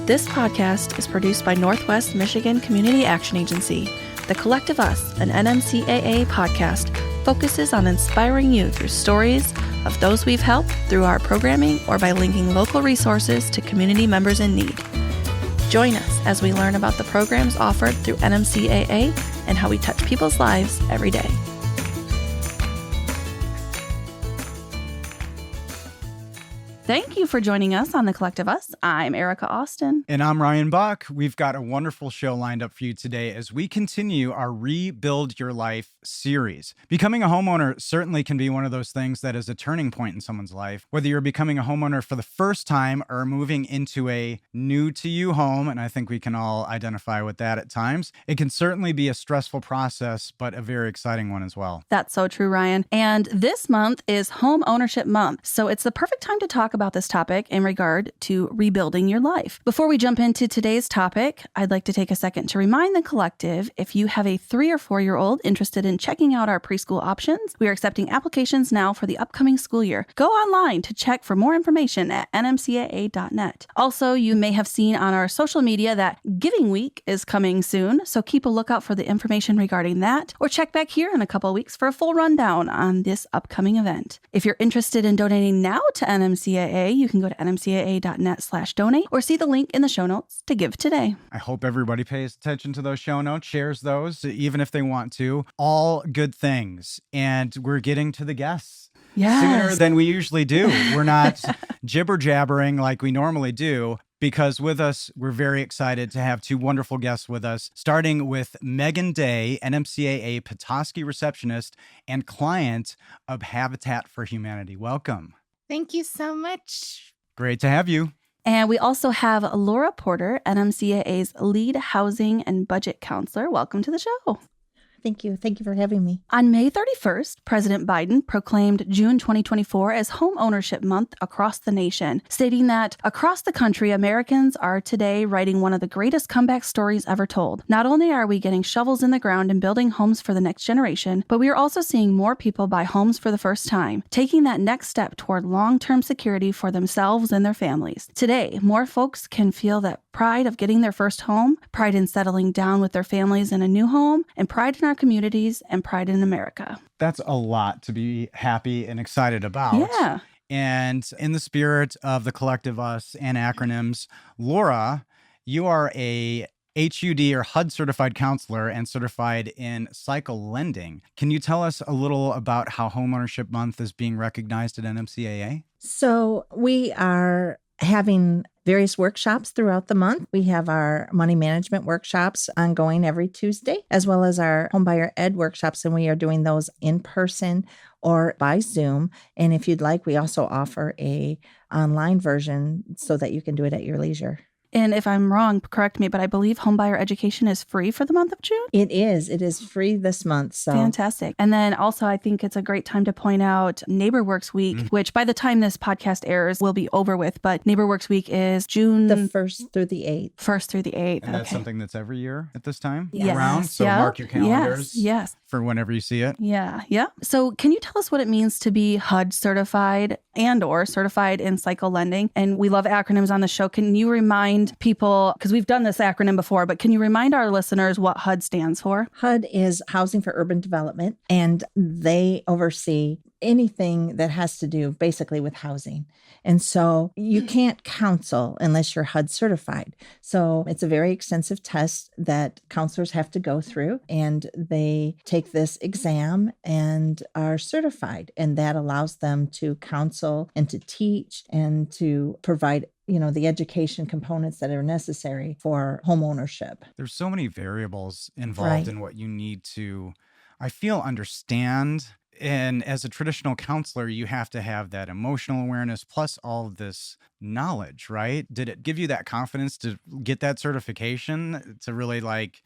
This podcast is produced by Northwest Michigan Community Action Agency. The Collective Us, an NMCAA podcast, focuses on inspiring you through stories of those we've helped through our programming or by linking local resources to community members in need. Join us as we learn about the programs offered through NMCAA and how we touch people's lives every day. Thank you for joining us on The Collective Us. I'm Erica Austin. And I'm Ryan Buck. We've got a wonderful show lined up for you today as we continue our Rebuild Your Life series. Becoming a homeowner certainly can be one of those things that is a turning point in someone's life. Whether you're becoming a homeowner for the first time or moving into a new-to-you home, and I think we can all identify with that at times, it can certainly be a stressful process, but a very exciting one as well. That's so true, Ryan. And this month is Homeownership Month, so it's the perfect time to talk about this topic in regard to rebuilding your life. Before we jump into today's topic, I'd like to take a second to remind the collective, if you have a 3 or 4-year-old interested in checking out our preschool options, we are accepting applications now for the upcoming school year. Go online to check for more information at NMCAA.net. Also, you may have seen on our social media that Giving Week is coming soon, so keep a lookout for the information regarding that, or check back here in a couple of weeks for a full rundown on this upcoming event. If you're interested in donating now to NMCAA, you can go to nmcaa.net/donate or see the link in the show notes to give today. I hope everybody pays attention to those show notes, shares those, even if they want to. All good things. And we're getting to the guests. Yes. Sooner than we usually do. We're not jibber-jabbering like we normally do, because with us, we're very excited to have 2 wonderful guests with us, starting with Megan Dey, NMCAA Petoskey receptionist and client of Habitat for Humanity. Welcome. Thank you so much. Great to have you. And we also have Laura Porter, NMCAA's lead housing and budget counselor. Welcome to the show. Thank you. Thank you for having me. On May 31st, President Biden proclaimed June 2024 as Homeownership Month across the nation, stating that across the country, Americans are today writing one of the greatest comeback stories ever told. Not only are we getting shovels in the ground and building homes for the next generation, but we are also seeing more people buy homes for the first time, taking that next step toward long-term security for themselves and their families. Today, more folks can feel that pride of getting their first home, pride in settling down with their families in a new home, and pride in our communities and pride in America. That's a lot to be happy and excited about. Yeah. And in the spirit of the Collective Us and acronyms, Laura, you are a HUD or HUD certified counselor and certified in cycle lending. Can you tell us a little about how Homeownership Month is being recognized at NMCAA? So we are having various workshops throughout the month. We have our money management workshops ongoing every Tuesday, as well as our homebuyer ed workshops, and we are doing those in person or by Zoom. And if you'd like, we also offer a online version so that you can do it at your leisure. And if I'm wrong, correct me, but I believe homebuyer education is free for the month of June? It is. It is free this month. So fantastic. And then also, I think it's a great time to point out NeighborWorks Week, which by the time this podcast airs will be over with. But NeighborWorks Week is June the 1st through the 8th. 1st through the 8th. And that's something that's every year at this time Yes. around. So mark your calendars for whenever you see it. Yeah. So can you tell us what it means to be HUD certified and or certified in cycle lending? And we love acronyms on the show. Can you remind people, because we've done this acronym before, but can you remind our listeners what HUD stands for? HUD is Housing for Urban Development, and they oversee anything that has to do basically with housing. And so you can't counsel unless you're HUD certified. So it's a very extensive test that counselors have to go through, and they take this exam and are certified. And that allows them to counsel and to teach and to provide the education components that are necessary for home ownership. There's so many variables involved in what you need to, I feel, understand. And as a traditional counselor, you have to have that emotional awareness plus all of this knowledge, right? Did it give you that confidence to get that certification to really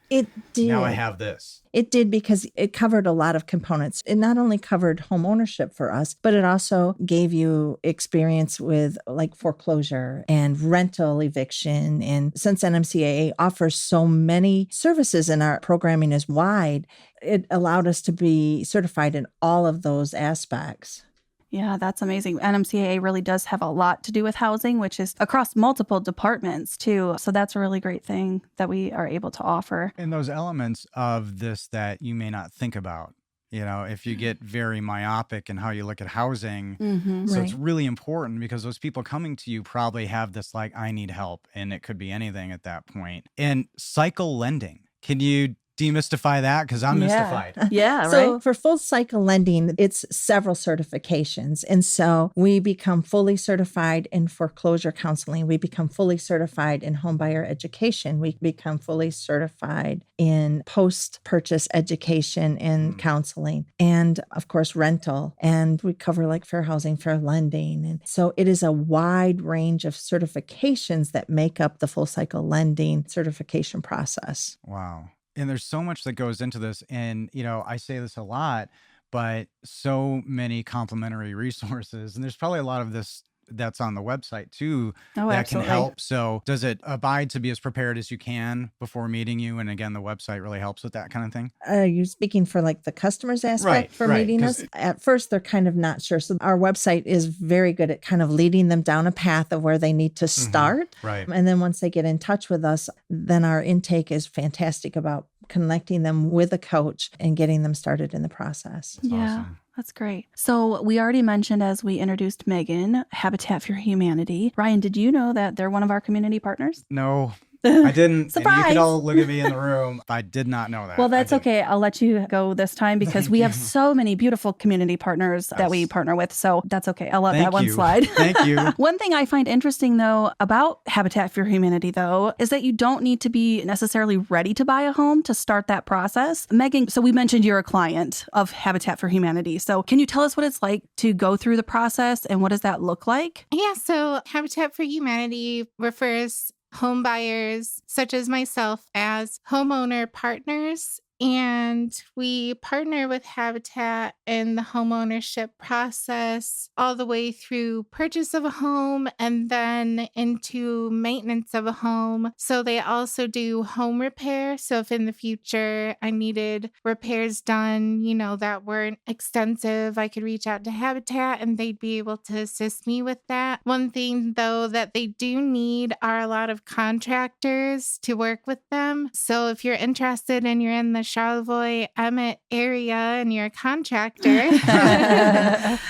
it did. Now I have this? It did, because it covered a lot of components. It not only covered home ownership for us, but it also gave you experience with foreclosure and rental eviction. And since NMCAA offers so many services and our programming is wide, it allowed us to be certified in all of those aspects. Yeah, that's amazing. NMCAA really does have a lot to do with housing, which is across multiple departments too. So that's a really great thing that we are able to offer. And those elements of this that you may not think about, if you get very myopic in how you look at housing. So it's really important because those people coming to you probably have this like, I need help. And it could be anything at that point. And cycle lending. Can you demystify that? Because I'm mystified. Yeah, So right. for full cycle lending, it's several certifications. And so we become fully certified in foreclosure counseling. We become fully certified in homebuyer education. We become fully certified in post-purchase education and counseling. And of course, rental. And we cover like fair housing, fair lending. And so it is a wide range of certifications that make up the full cycle lending certification process. Wow. And there's so much that goes into this. And, I say this a lot, but so many complementary resources. And there's probably a lot of this that's on the website too that Absolutely. can help. So does it abide to be as prepared as you can before meeting you? And again, the website really helps with that kind of thing. You're speaking for like the customer's aspect for meeting us? At first, they're kind of not sure. So our website is very good at kind of leading them down a path of where they need to start. Right. And then once they get in touch with us, then our intake is fantastic about connecting them with a coach and getting them started in the process. That's awesome. That's great. So we already mentioned as we introduced Megan, Habitat for Humanity. Ryan, did you know that they're one of our community partners? No, I didn't. Surprise! And you could all look at me in the room. I did not know that. Well, that's okay. I'll let you go this time because we have so many beautiful community partners that we partner with. So that's okay. I'll let that one slide. Thank you. One thing I find interesting, though, about Habitat for Humanity, though, is that you don't need to be necessarily ready to buy a home to start that process. Megan, so we mentioned you're a client of Habitat for Humanity. So can you tell us what it's like to go through the process and what does that look like? Yeah, so Habitat for Humanity refers home buyers such as myself as homeowner partners. And we partner with Habitat in the homeownership process all the way through purchase of a home and then into maintenance of a home. So they also do home repair. So if in the future I needed repairs done, that weren't extensive, I could reach out to Habitat and they'd be able to assist me with that. One thing though that they do need are a lot of contractors to work with them. So if you're interested and you're in the Charlevoix Emmett area and you're a contractor,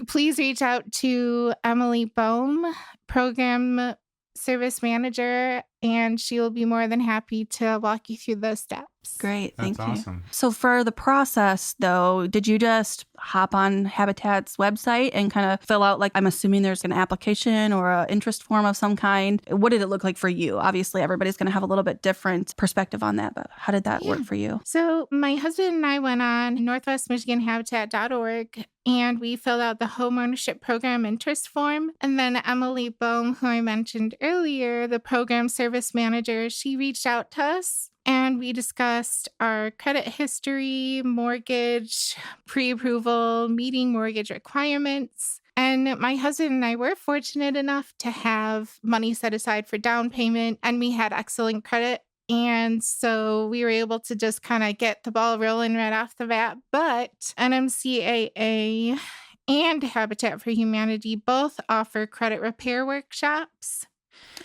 please reach out to Emily Bohm, Program Service Manager, and she will be more than happy to walk you through those steps. Great. Thank you. That's awesome. So for the process, though, did you just hop on Habitat's website and kind of fill out, I'm assuming there's an application or an interest form of some kind? What did it look like for you? Obviously, everybody's going to have a little bit different perspective on that, but how did that work for you? So my husband and I went on northwestmichiganhabitat.org and we filled out the homeownership program interest form. And then Emily Bohm, who I mentioned earlier, the program service manager, she reached out to us. And we discussed our credit history, mortgage, pre-approval, meeting mortgage requirements. And my husband and I were fortunate enough to have money set aside for down payment, and we had excellent credit. And so we were able to just kind of get the ball rolling right off the bat. But NMCAA and Habitat for Humanity both offer credit repair workshops.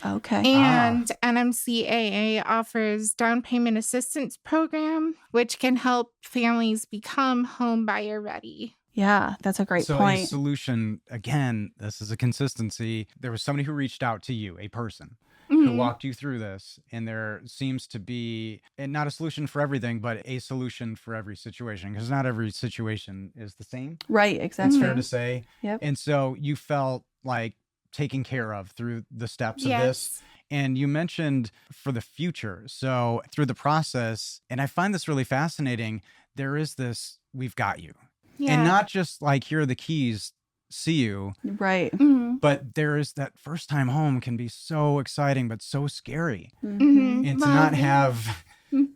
Okay. And NMCAA offers down payment assistance program, which can help families become home buyer ready. Yeah, that's a great So point. a solution, again, this is a consistency. There was somebody who reached out to you, a person who walked you through this, and there seems to be not a solution for everything, but a solution for every situation, because not every situation is the same. Right, exactly. It's fair to say. Yep. And so you felt like taken care of through the steps of this. And you mentioned for the future. So through the process, and I find this really fascinating, there is this, we've got you. Yeah. And not just like, here are the keys, see you. Right. But there is that first time home can be so exciting, but so scary. Mm-hmm. And to not have,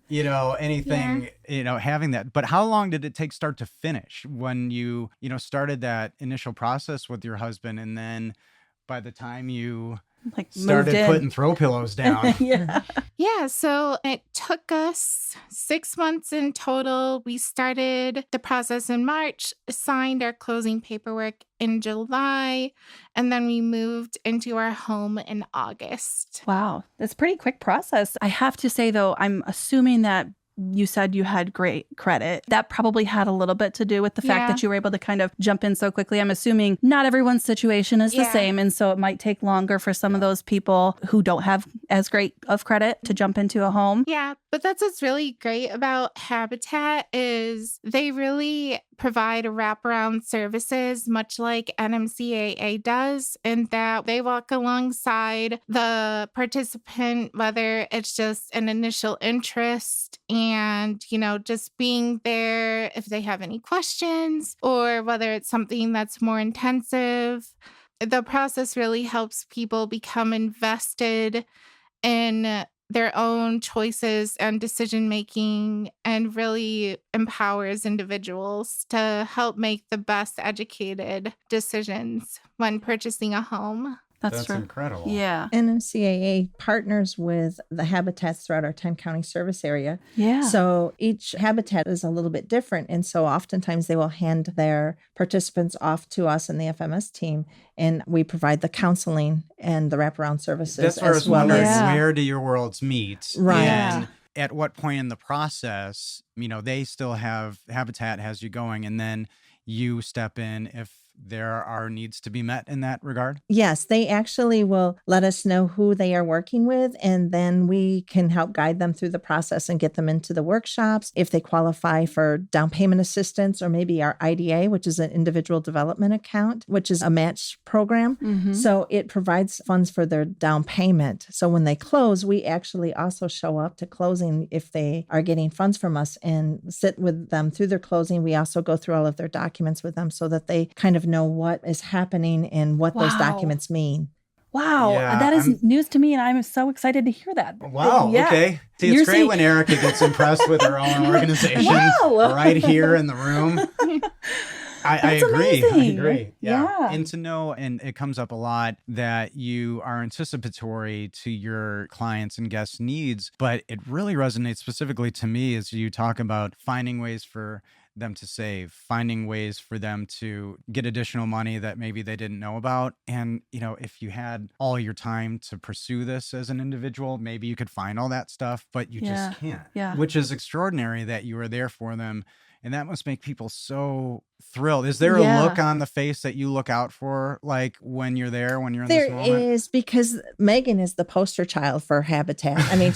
anything, having that. But how long did it take start to finish when you, started that initial process with your husband? And then by the time you Like started moved in. putting throw pillows down. Yeah. Yeah, so it took us 6 months in total. We started the process in March, signed our closing paperwork in July, and then we moved into our home in August. Wow. That's a pretty quick process. I have to say, though, I'm assuming that you said you had great credit. That probably had a little bit to do with the fact that you were able to kind of jump in so quickly. I'm assuming not everyone's situation is the same. And so it might take longer for some of those people who don't have as great of credit to jump into a home. Yeah, but that's what's really great about Habitat is they really provide wraparound services, much like NMCAA does, in that they walk alongside the participant, whether it's just an initial interest and, just being there if they have any questions, or whether it's something that's more intensive. The process really helps people become invested in their own choices and decision making, and really empowers individuals to help make the best educated decisions when purchasing a home. That's incredible. Yeah. NMCAA partners with the habitats throughout our 10-county service area. Yeah. So each habitat is a little bit different. And so oftentimes they will hand their participants off to us and the FMS team, and we provide the counseling and the wraparound services. That's where I was wondering, where do your worlds meet? Right. And at what point in the process, they still have, Habitat has you going, and then you step in if there are needs to be met in that regard? Yes, they actually will let us know who they are working with, and then we can help guide them through the process and get them into the workshops if they qualify for down payment assistance, or maybe our IDA, which is an individual development account, which is a match program. Mm-hmm. So it provides funds for their down payment. So when they close, we actually also show up to closing if they are getting funds from us and sit with them through their closing. We also go through all of their documents with them so that they kind of know what is happening and what those documents mean. Wow. Yeah, that is news to me, and I'm so excited to hear that. Wow. Yeah. Okay. See, it's great when Erica gets impressed with her own organization right here in the room. I agree. Amazing. I agree. Yeah. And to know, and it comes up a lot, that you are anticipatory to your clients' and guests' needs, but it really resonates specifically to me as you talk about finding ways for them to save, finding ways for them to get additional money that maybe they didn't know about. And, if you had all your time to pursue this as an individual, maybe you could find all that stuff, but you just can't. Yeah. Which is extraordinary that you are there for them. And that must make people so thrilled. Is there a look on the face that you look out for, like when you're there, when you're in this moment? There is, because Megan is the poster child for Habitat. I mean,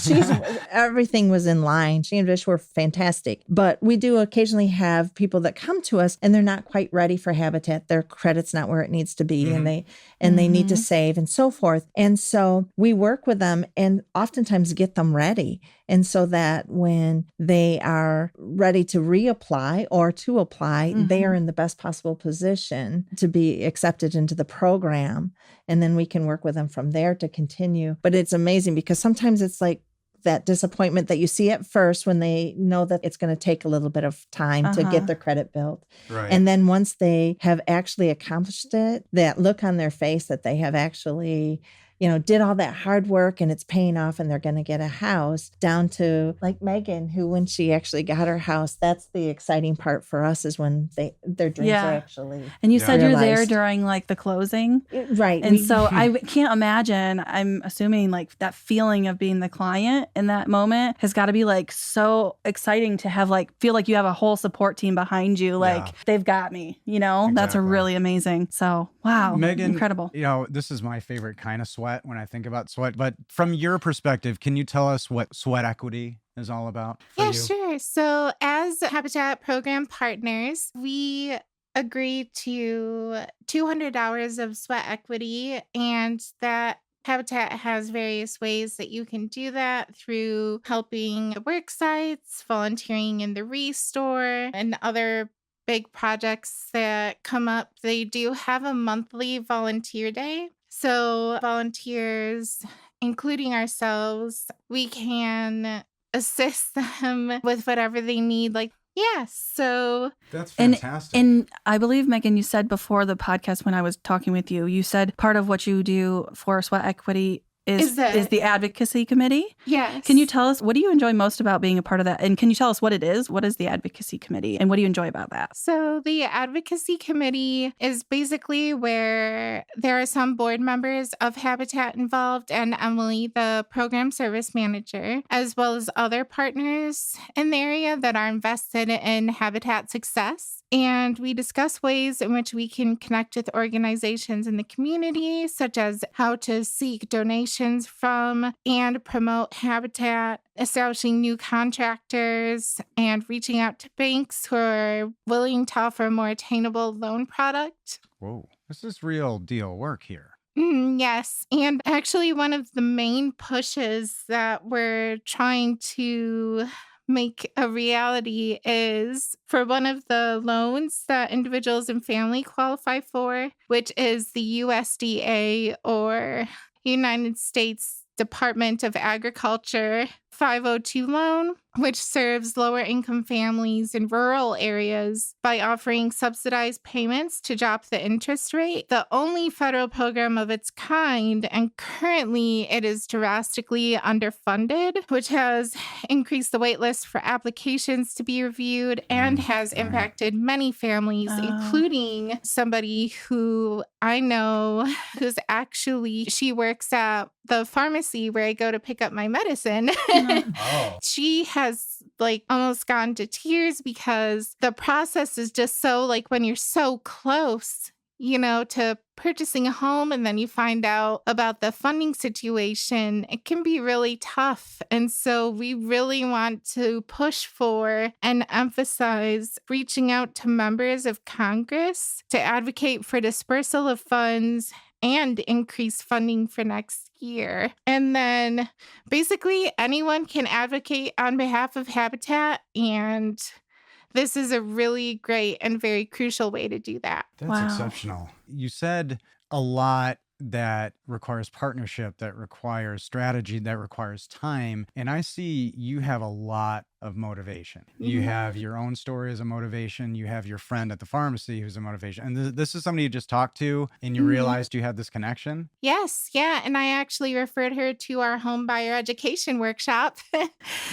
everything was in line. She and Vish were fantastic. But we do occasionally have people that come to us and they're not quite ready for Habitat. Their credit's not where it needs to be, and they need to save and so forth. And so we work with them and oftentimes get them ready. And so that when they are ready to reapply or to apply, they are in the best possible position to be accepted into the program. And then we can work with them from there to continue. But it's amazing because sometimes it's like that disappointment that you see at first when they know that it's going to take a little bit of time to get their credit built. Right. And then once they have actually accomplished it, that look on their face that they have actually did all that hard work and it's paying off and they're going to get a house, down to like Megan, who when she actually got her house, that's the exciting part for us, is when their dreams are actually And you said realized. You're there during like the closing. Right. And so I can't imagine, I'm assuming like that feeling of being the client in that moment has got to be like so exciting to have feel like you have a whole support team behind you. Like they've got me, that's a really amazing. So, wow. Megan, incredible. This is my favorite kind of sweat when I think about sweat, but from your perspective, can you tell us what sweat equity is all about for you? Sure. So as Habitat program partners, we agree to 200 hours of sweat equity, and that Habitat has various ways that you can do that through helping the work sites, volunteering in the Restore, and other big projects that come up. They do have a monthly volunteer day. So volunteers, including ourselves, we can assist them with whatever they need. Like Yes. So That's fantastic. And I believe, Megan, you said before the podcast when I was talking with you, you said part of what you do for Sweat Equity is the advocacy committee. yes. Can you tell us, what do you enjoy most about being a part of that? And can you tell us what it is? What is the advocacy committee? And what do you enjoy about that? So the advocacy committee is basically where there are some board members of Habitat involved and Emily, the program service manager, as well as other partners in the area that are invested in Habitat success. And we discuss ways in which we can connect with organizations in the community, such as how to seek donations from and promote Habitat, establishing new contractors, and reaching out to banks who are willing to offer a more attainable loan product. Whoa, this is real deal work here. Yes. And actually, one of the main pushes that we're trying to make a reality is for one of the loans that individuals and family qualify for, which is the USDA or United States Department of Agriculture 502 loan, which serves lower income families in rural areas by offering subsidized payments to drop the interest rate. The only federal program of its kind, and currently it is drastically underfunded, which has increased the wait list for applications to be reviewed and has impacted many families, including somebody who I know who's actually, she works at the pharmacy where I go to pick up my medicine. She has almost gone to tears because the process is just so when you're so close, to purchasing a home and then you find out about the funding situation, it can be really tough. And so we really want to push for and emphasize reaching out to members of Congress to advocate for dispersal of funds and increase funding for next year. And then basically anyone can advocate on behalf of Habitat, and this is a really great and very crucial way to do that. That's exceptional. You said a lot that requires partnership, that requires strategy, that requires time. And I see you have a lot of motivation. You have your own story as a motivation. You have your friend at the pharmacy who's a motivation. And this is somebody you just talked to and you realized you had this connection? Yes. Yeah. And I actually referred her to our home buyer education workshop.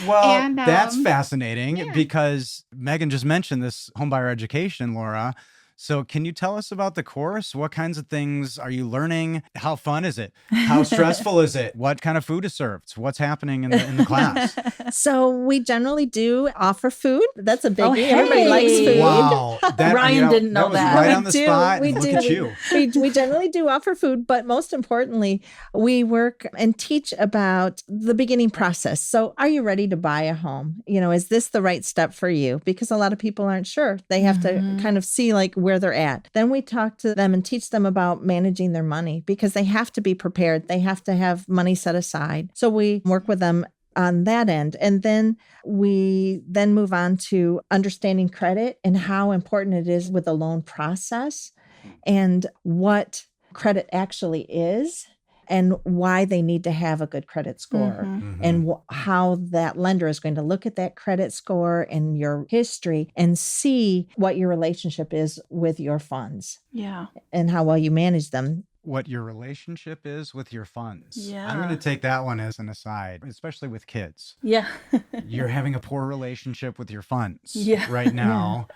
Well, that's fascinating because Megan just mentioned this home buyer education, Laura. So can you tell us about the course? What kinds of things are you learning? How fun is it? How stressful is it? What kind of food is served? What's happening in the class? So we generally do offer food. That's a biggie. Everybody likes food. Wow. Ryan didn't know that. Was right on the spot. Look at you. We generally do offer food, but most importantly, we work and teach about the beginning process. So are you ready to buy a home? Is this the right step for you? Because a lot of people aren't sure. They have to kind of see where they're at. Then we talk to them and teach them about managing their money because they have to be prepared. They have to have money set aside. So we work with them on that end. And then we move on to understanding credit and how important it is with the loan process and what credit actually is and why they need to have a good credit score and how that lender is going to look at that credit score and your history and see what your relationship is with your funds. Yeah. And how well you manage them. What your relationship is with your funds. Yeah. I'm going to take that one as an aside, especially with kids. Yeah. You're having a poor relationship with your funds right Yeah. now.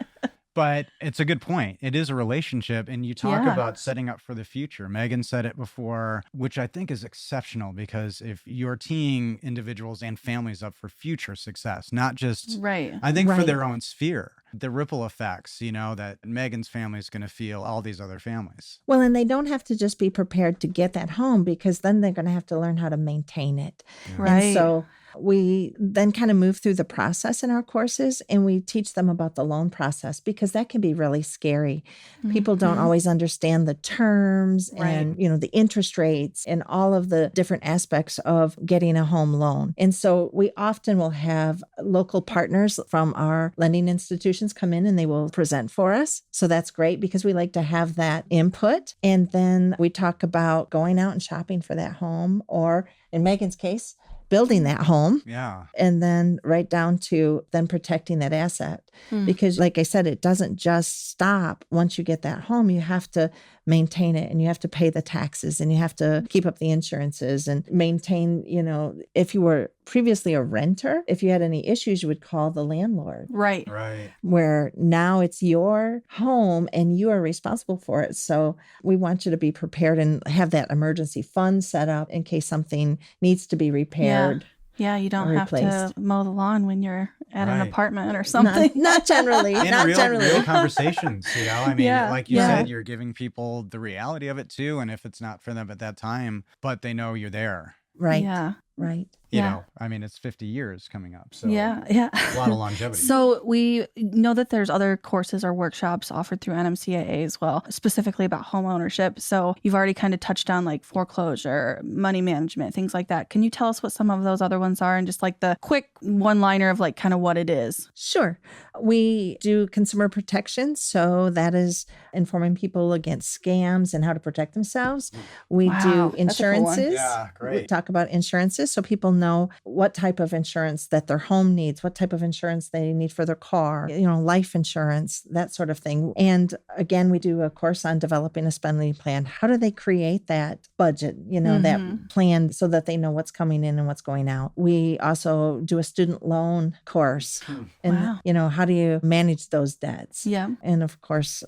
But it's a good point. It is a relationship. And you talk about setting up for the future. Megan said it before, which I think is exceptional because if you're teeing individuals and families up for future success, not just, I think for their own sphere, the ripple effects, that Megan's family is going to feel all these other families. Well, and they don't have to just be prepared to get that home because then they're going to have to learn how to maintain it. Right. And so we then kind of move through the process in our courses and we teach them about the loan process because that can be really scary. People don't always understand the terms and, the interest rates and all of the different aspects of getting a home loan. And so we often will have local partners from our lending institutions come in and they will present for us. So that's great because we like to have that input. And then we talk about going out and shopping for that home or in Megan's case, building that home. Yeah. And then right down to then protecting that asset. Because like I said, it doesn't just stop once you get that home. You have to maintain it and you have to pay the taxes and you have to keep up the insurances and maintain, if you were previously a renter, if you had any issues, you would call the landlord. Right. Where now it's your home and you are responsible for it. So we want you to be prepared and have that emergency fund set up in case something needs to be repaired. Yeah, you don't have to mow the lawn when you're at an apartment or something. Not generally. And real conversations, I mean, like you said, you're giving people the reality of it too. And if it's not for them at that time, but they know you're there. Right. Yeah. Right. You know, I mean, it's 50 years coming up. So yeah. A lot of longevity. So we know that there's other courses or workshops offered through NMCAA as well, specifically about home ownership. So you've already kind of touched on like foreclosure, money management, things like that. Can you tell us what some of those other ones are and just like the quick one-liner of like kind of what it is? Sure. We do consumer protection. So that is informing people against scams and how to protect themselves. We do insurances. Yeah, great. We talk about insurances so people know what type of insurance that their home needs, what type of insurance they need for their car, life insurance, that sort of thing. And again, we do a course on developing a spending plan. How do they create that budget, that plan so that they know what's coming in and what's going out? We also do a student loan course. And, how do you manage those debts? Yeah. And of course,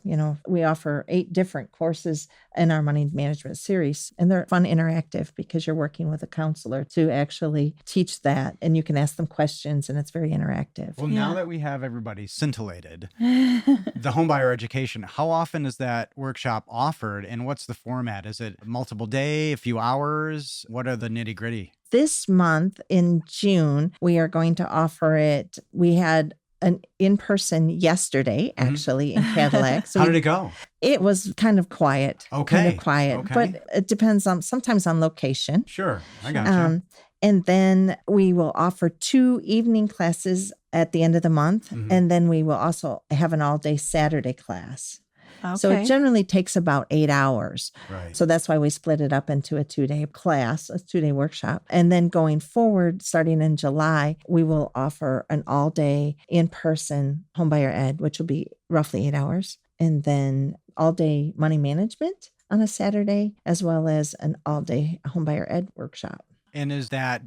we offer 8 different courses in our money management series. And they're fun, interactive because you're working with a counselor to actually teach that. And you can ask them questions and it's very interactive. Well, now that we have everybody scintillated, the homebuyer education, how often is that workshop offered and what's the format? Is it multiple day, a few hours? What are the nitty gritty? This month in June, we are going to offer it. We had an in-person yesterday, actually, in Cadillac. So how did it go? It was kind of quiet. Okay. But it depends sometimes on location. Sure. I gotcha. And then we will offer 2 evening classes at the end of the month. And then we will also have an all-day Saturday class. Okay. So it generally takes about 8 hours. Right. So that's why we split it up into a 2-day class, a 2-day workshop. And then going forward, starting in July, we will offer an all-day in-person homebuyer ed, which will be roughly 8 hours. And then all-day money management on a Saturday, as well as an all-day homebuyer ed workshop. And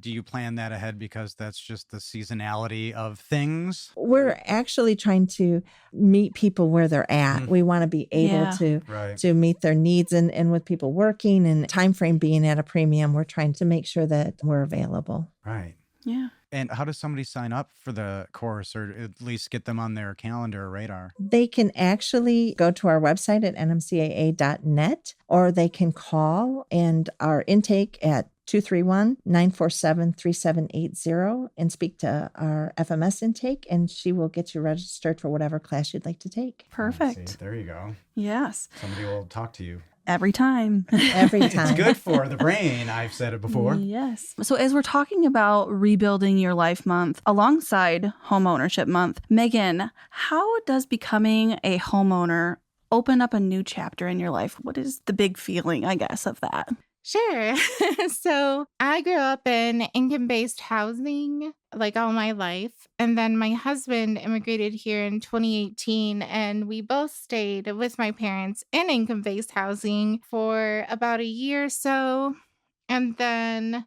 do you plan that ahead because that's just the seasonality of things? We're actually trying to meet people where they're at. We want to be able to meet their needs and with people working and time frame being at a premium, we're trying to make sure that we're available. Right. Yeah. And how does somebody sign up for the course or at least get them on their calendar or radar? They can actually go to our website at nmcaa.net or they can call and our intake at 231-947-3780 and speak to our FMS intake, and she will get you registered for whatever class you'd like to take. Perfect. See, there you go. Yes. Somebody will talk to you. Every time. Every time. It's good for the brain. I've said it before. Yes. So as we're talking about rebuilding your life month alongside Homeownership Month, Megan, how does becoming a homeowner open up a new chapter in your life? What is the big feeling, I guess, of that? Sure. So I grew up in income-based housing like all my life. And then my husband immigrated here in 2018 and we both stayed with my parents in income-based housing for about a year or so. And then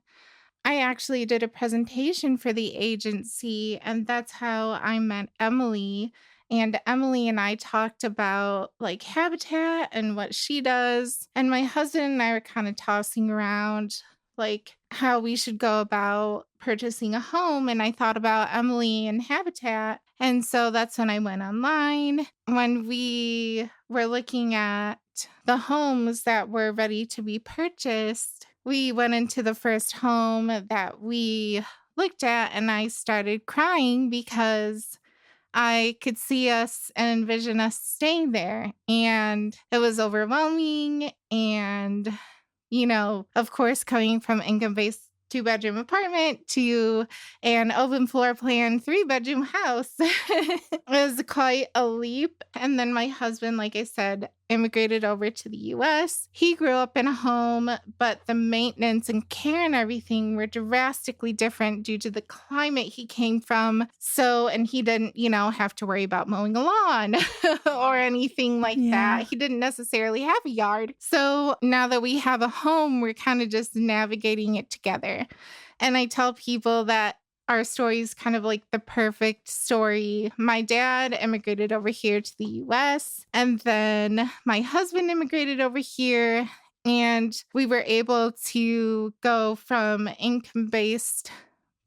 I actually did a presentation for the agency and that's how I met Emily. And Emily and I talked about like Habitat and what she does. And my husband and I were kind of tossing around like how we should go about purchasing a home. And I thought about Emily and Habitat. And so that's when I went online. When we were looking at the homes that were ready to be purchased, we went into the first home that we looked at and I started crying because I could see us and envision us staying there. And it was overwhelming. And, of course, coming from income-based 2-bedroom apartment to an open floor plan 3-bedroom house was quite a leap. And then my husband, like I said, immigrated over to the US. He grew up in a home, but the maintenance and care and everything were drastically different due to the climate he came from. So, and he didn't, have to worry about mowing a lawn or anything like that. He didn't necessarily have a yard. So now that we have a home, we're kind of just navigating it together. And I tell people that our story is kind of like the perfect story. My dad immigrated over here to the US, and then my husband immigrated over here, and we were able to go from income-based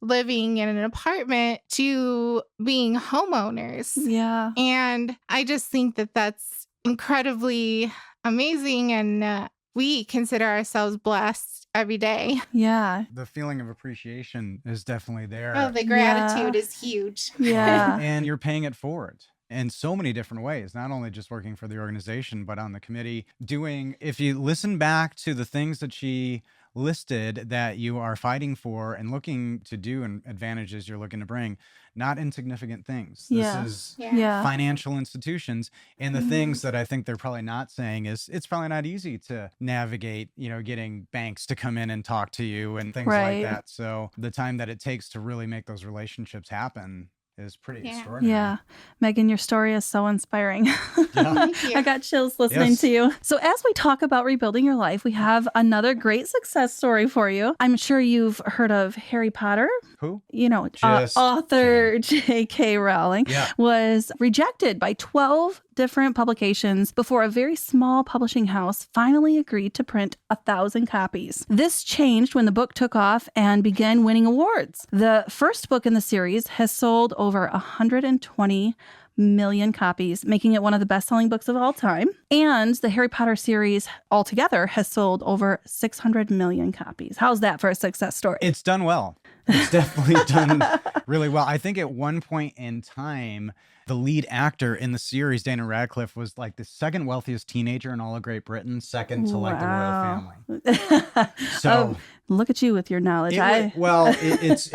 living in an apartment to being homeowners. Yeah. And I just think that that's incredibly amazing, and we consider ourselves blessed every day. Yeah. The feeling of appreciation is definitely there. Oh, the gratitude is huge. Yeah. And you're paying it forward in so many different ways, not only just working for the organization, but on the committee, if you listen back to the things that she listed that you are fighting for and looking to do and advantages you're looking to bring, not insignificant things. This is financial institutions. And the things that I think they're probably not saying is it's probably not easy to navigate, getting banks to come in and talk to you and things like that. So the time that it takes to really make those relationships happen is pretty extraordinary. Yeah. Megan, your story is so inspiring. Thank you. I got chills listening to you. So as we talk about rebuilding your life, we have another great success story for you. I'm sure you've heard of Harry Potter. Who? Author J.K. Rowling was rejected by 12 different publications before a very small publishing house finally agreed to print 1,000 copies. This changed when the book took off and began winning awards. The first book in the series has sold over 120 million copies, making it one of the best-selling books of all time. And the Harry Potter series altogether has sold over 600 million copies. How's that for a success story? It's done well. It's definitely done really well. I think at one point in time, the lead actor in the series, Daniel Radcliffe, was like the second wealthiest teenager in all of Great Britain, second to like the royal family. So look at you with your knowledge. It's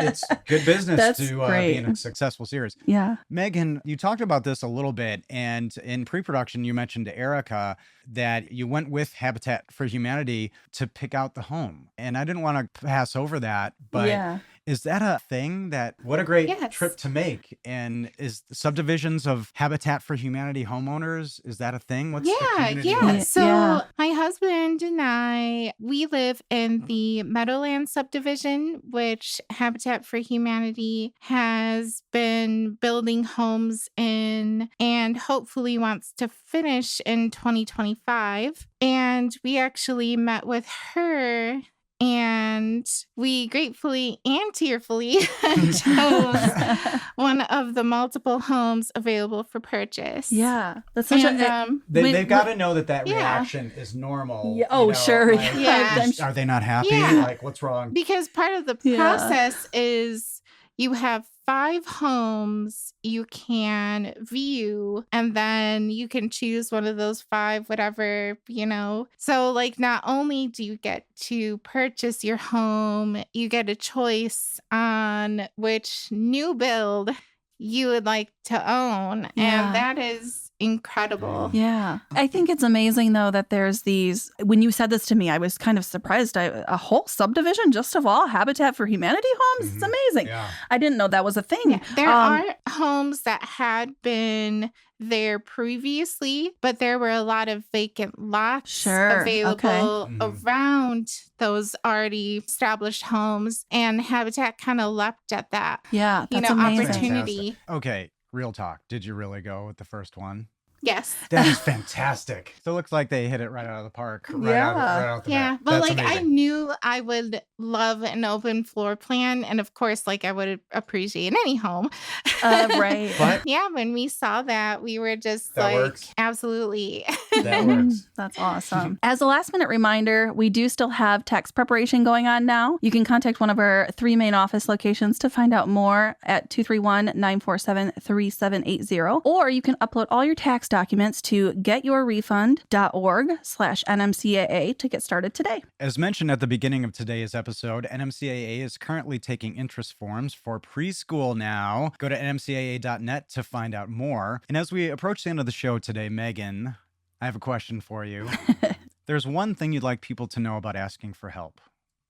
good business to be in a successful series. Yeah. Megan, you talked about this a little bit, and in pre-production, you mentioned to Erica that you went with Habitat for Humanity to pick out the home. And I didn't want to pass over that, but is that a thing what a great trip to make? And is subdivisions of Habitat for Humanity homeowners, is that a thing? What's the community like? So my husband and I, we live in the Meadowland subdivision, which Habitat for Humanity has been building homes in and hopefully wants to finish in 2025. And we actually met with her, and we gratefully and tearfully chose one of the multiple homes available for purchase. Yeah. That's such they've got to know that reaction is normal. Yeah. Sure. Are they not happy? Yeah. Like, what's wrong? Because part of the process is you have 5 homes you can view, and then you can choose one of those 5, whatever, So, like, not only do you get to purchase your home, you get a choice on which new build you would like to own. And that is incredible. Yeah. I think it's amazing, though, that there's these, when you said this to me, I was kind of surprised. A whole subdivision just of all Habitat for Humanity homes? It's amazing. Yeah. I didn't know that was a thing. Yeah. There are homes that had been there previously, but there were a lot of vacant lots available around those already established homes, and Habitat kind of leapt at that. Yeah, that's amazing. Opportunity. Fantastic. Okay, real talk. Did you really go with the first one? Yes. That is fantastic. So it looks like they hit it right out of the park. Right out the bat. But That's amazing. I knew I would love an open floor plan. And of course, I would appreciate any home. Right. But when we saw that, we were just works. Absolutely. That works. That's awesome. As a last minute reminder, we do still have tax preparation going on now. You can contact one of our 3 main office locations to find out more at 231-947-3780. Or you can upload all your tax documents to getyourrefund.org/NMCAA to get started today. As mentioned at the beginning of today's episode, NMCAA is currently taking interest forms for preschool now. Go to nmcaa.net to find out more. And as we approach the end of the show today, Megan, I have a question for you. There's one thing you'd like people to know about asking for help.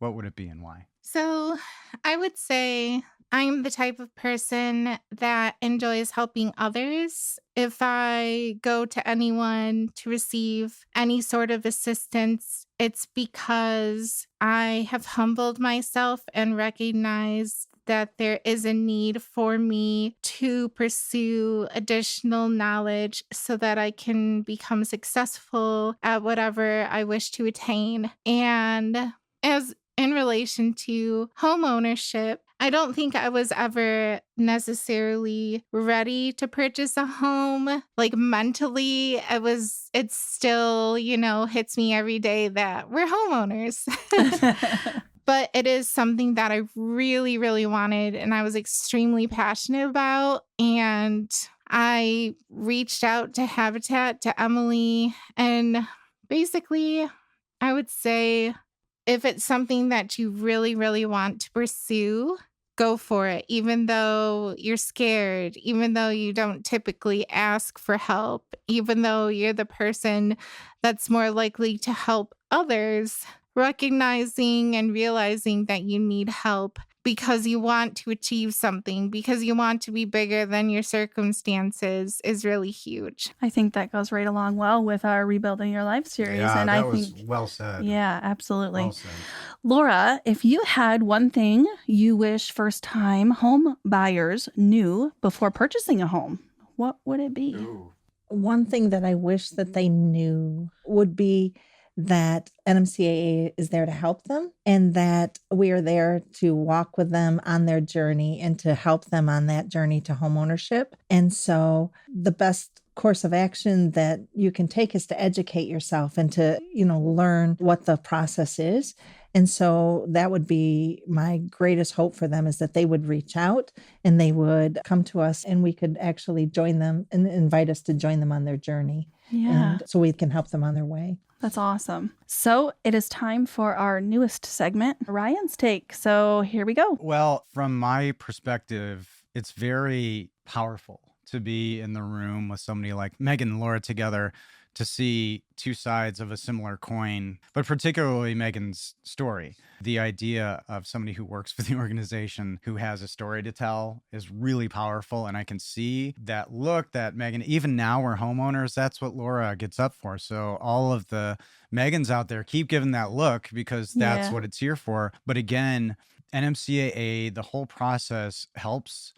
What would it be and why? So I would say I'm the type of person that enjoys helping others. If I go to anyone to receive any sort of assistance, it's because I have humbled myself and recognized that there is a need for me to pursue additional knowledge so that I can become successful at whatever I wish to attain. And as in relation to home ownership, I don't think I was ever necessarily ready to purchase a home. Like mentally, it still, hits me every day that we're homeowners. But it is something that I really, really wanted and I was extremely passionate about. And I reached out to Habitat, to Emily, and basically I would say if it's something that you really, really want to pursue, go for it, even though you're scared, even though you don't typically ask for help, even though you're the person that's more likely to help others. Recognizing and realizing that you need help because you want to achieve something, because you want to be bigger than your circumstances is really huge. I think that goes right along well with our Rebuilding Your Life series. Yeah, and that I was think, well said. Yeah, absolutely. Well said. Laura, if you had one thing you wish first-time home buyers knew before purchasing a home, what would it be? Ooh. One thing that I wish that they knew would be that NMCAA is there to help them and that we are there to walk with them on their journey and to help them on that journey to homeownership. And so the best course of action that you can take is to educate yourself and to, learn what the process is. And so that would be my greatest hope for them, is that they would reach out and they would come to us and we could actually join them and invite us to join them on their journey. Yeah. And so we can help them on their way. That's awesome. So it is time for our newest segment, Ryan's Take. So here we go. Well, from my perspective, it's very powerful to be in the room with somebody like Megan and Laura together, to see two sides of a similar coin, but particularly Megan's story. The idea of somebody who works for the organization who has a story to tell is really powerful. And I can see that look that Megan, even now we're homeowners, that's what Laura gets up for. So all of the Megans out there, keep giving that look, because that's what it's here for. But again, NMCAA, the whole process helps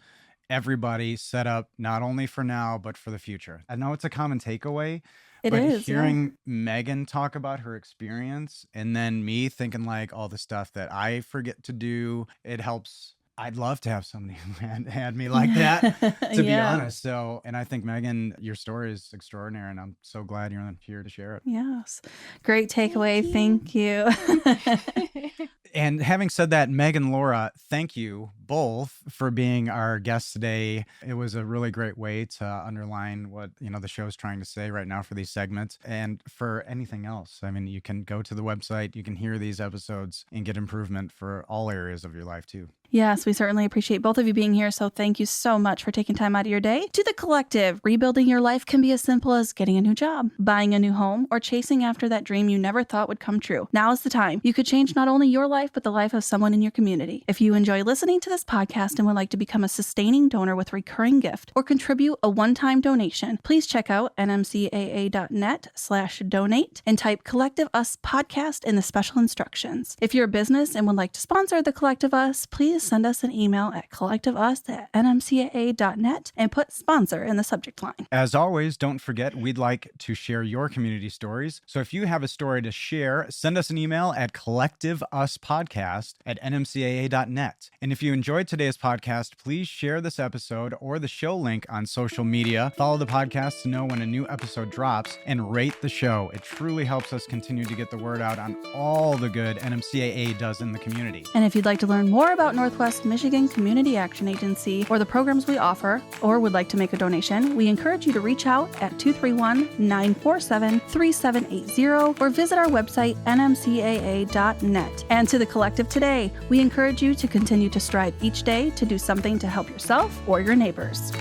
everybody set up not only for now, but for the future. I know it's a common takeaway. But hearing Megan talk about her experience and then me thinking like all the stuff that I forget to do, it helps. I'd love to have somebody who had me like that, to be honest. So, and I think, Megan, your story is extraordinary, and I'm so glad you're here to share it. Yes. Great takeaway. Thank you. And having said that, Megan, Laura, thank you both for being our guests today. It was a really great way to underline what, the show is trying to say right now for these segments and for anything else. I mean, you can go to the website, you can hear these episodes and get improvement for all areas of your life too. Yes, we certainly appreciate both of you being here. So thank you so much for taking time out of your day. To the collective, rebuilding your life can be as simple as getting a new job, buying a new home, or chasing after that dream you never thought would come true. Now is the time. You could change not only your life, but the life of someone in your community. If you enjoy listening to this podcast and would like to become a sustaining donor with recurring gift or contribute a one-time donation, please check out nmcaa.net/donate and type Collective Us Podcast in the special instructions. If you're a business and would like to sponsor the Collective Us, please send us an email at collectiveus@nmcaa.net and put sponsor in the subject line. As always, don't forget, we'd like to share your community stories. So if you have a story to share, send us an email at collectiveuspodcast@nmcaa.net. And if you enjoyed today's podcast, please share this episode or the show link on social media. Follow the podcast to know when a new episode drops and rate the show. It truly helps us continue to get the word out on all the good NMCAA does in the community. And if you'd like to learn more about Northwest Michigan Community Action Agency or the programs we offer, or would like to make a donation, we encourage you to reach out at 231-947-3780 or visit our website, nmcaa.net. And to the collective today, we encourage you to continue to strive each day to do something to help yourself or your neighbors.